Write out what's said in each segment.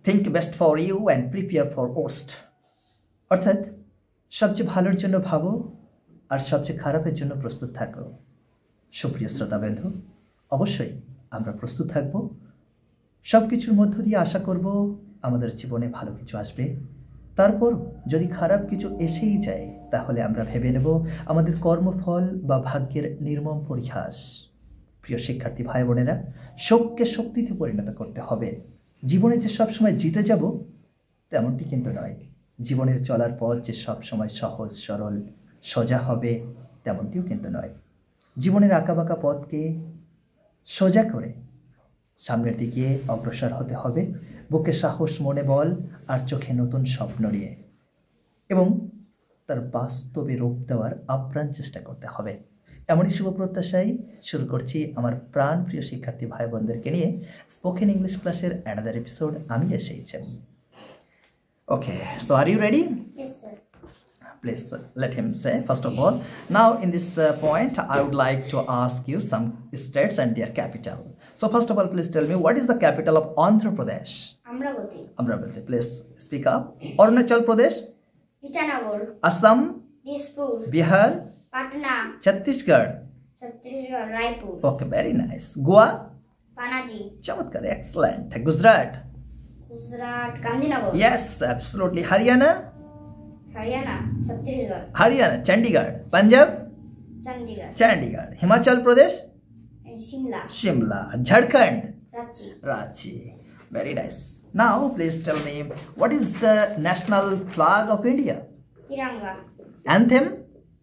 think best for you and prepare for worst. অর্থাৎ সবচেয়ে ভালোর জন্য ভাবো আর সবচেয়ে খারাপের জন্য প্রস্তুত থাকো। সুপ্রিয় শ্রোতাবন্ধু, অবশ্যই আমরা প্রস্তুত থাকব। সব কিছুর মধ্য দিয়ে আশা করব আমাদের জীবনে ভালো কিছু আসবে। তারপর যদি খারাপ কিছু এসেই যায় তাহলে আমরা ভেবে নেব আমাদের কর্মফল বা ভাগ্যের নির্মম পরিহাস। প্রিয় শিক্ষার্থী ভাই বোনেরা, শোককে শক্তিতে পরিণত করতে হবে। জীবনে যে সবসময় জিতে যাব তেমনটি কিন্তু নয়। জীবনের চলার পথ যে সবসময় সহজ সরল সোজা হবে তেমনটিও কিন্তু নয়। জীবনের আঁকাবাঁকা পথকে সোজা করে সামনের দিকে অগ্রসর হতে হবে, বুকে সাহস, মনে বল আর চোখে নতুন স্বপ্ন নিয়ে, এবং তার বাস্তবে রূপ দেওয়ার আপ্রাণ চেষ্টা করতে হবে। এমনই শুভ প্রত্যাশায় শুরু করছি আমার প্রাণ প্রিয় শিক্ষার্থী ভাই বোনদেরকে নিয়ে স্পোকেন ইংলিশ ক্লাসের অ্যানাদার এপিসোড আমি এসেছি। Okay, so are you ready? Yes, sir. Please let him say first of all. Now in this point I would like to ask you some states and their capital. So first of all, please tell me what is the capital of Andhra Pradesh? Amravati. Amravati, please speak up. Arunachal Pradesh, Itanagar. Assam, Dispur. Bihar, Patna. Chhattisgarh. Chhattisgarh. Raipur. Okay, very nice. Goa, Panaji. Chamatkar, excellent. Gujarat, Gujarat. Gandhinagar. yes, absolutely. Haryana, Haryana. Chhattisgarh. Haryana, Chandigarh. Punjab, Chandigarh. Chandigarh. Himachal Pradesh, And Shimla. Shimla. Jharkhand, Ranchi. Ranchi. Very nice. Now please tell me what is the national flag of India? Tiranga. Anthem?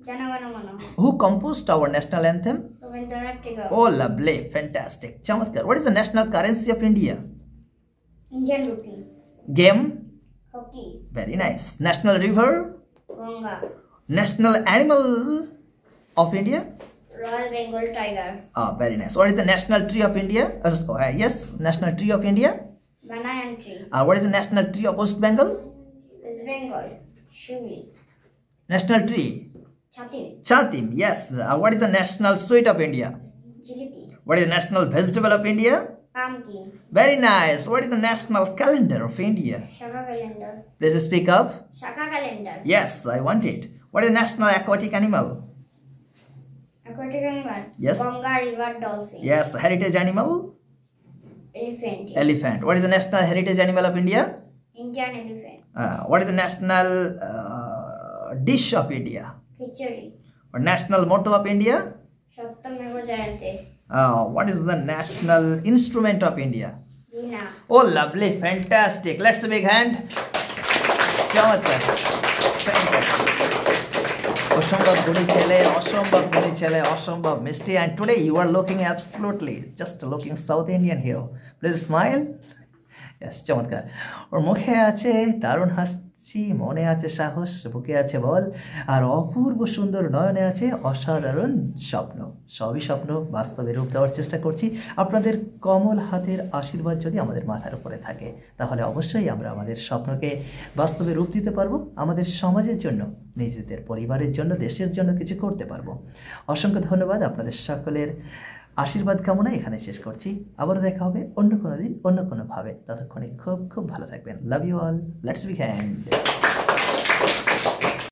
Jana Gana Mana. Who composed our national anthem? Rabindranath Tagore. Oh, lovely, fantastic. Chamatkar. What is the national currency of India? Indian rupee. Game? Hockey. Very nice. National river? Ganga. National animal of India? Royal Bengal Tiger. Ah, very nice. What is the national tree of India? Yes, national tree of India. Banyan tree. What is the national tree of West Bengal? West Bengal. Shivli. National tree? Chatil. Chatim, yes. What is the national sweet of India? Jilipi. What is the national vegetable of India? Pumpkin. Very nice. What is the national calendar of India? Shaka calendar. Please speak up. Shaka calendar. Yes, I want it. What is the national aquatic animal? Aquatic animal. Yes. Ganga river dolphin. Yes, heritage animal? Elephant. Elephant. What is the national heritage animal of India? Indian elephant. What is the national dish of India? Khichdi. Or national motto of India? Sattameva Jayante. What is the national instrument of India? Veena. Oh, lovely, fantastic. Let's a big hand. Chamatkar. Fantastic. অসম্ভব গুণী ছেলে, অসম্ভব গুণী ছেলে, অসম্ভব মিষ্টি, and today you are looking absolutely just looking South Indian here. Please smile. Yes, চমৎকার। ওর মুখে আছে দারুণ হাসি, মনে আছে সাহস, বুকে আছে বল, আর অপূর্ব সুন্দর নয়নে আছে অসাধারণ স্বপ্ন। সবই স্বপ্ন বাস্তবে রূপ দেওয়ার চেষ্টা করছি। আপনাদের কমল হাতের আশীর্বাদ যদি আমাদের মাথার উপরে থাকে তাহলে অবশ্যই আমরা আমাদের স্বপ্নকে বাস্তবে রূপ দিতে পারবো, আমাদের সমাজের জন্য, নিজেদের পরিবারের জন্য, দেশের জন্য কিছু করতে পারবো। অসংখ্য ধন্যবাদ। আপনাদের সকলের আশীর্বাদ কামনা এখানে শেষ করছি। আবারও দেখা হবে অন্য কোনো দিন অন্য কোনোভাবে। ততক্ষণে খুব খুব ভালো থাকবেন। Love you all. Let's begin.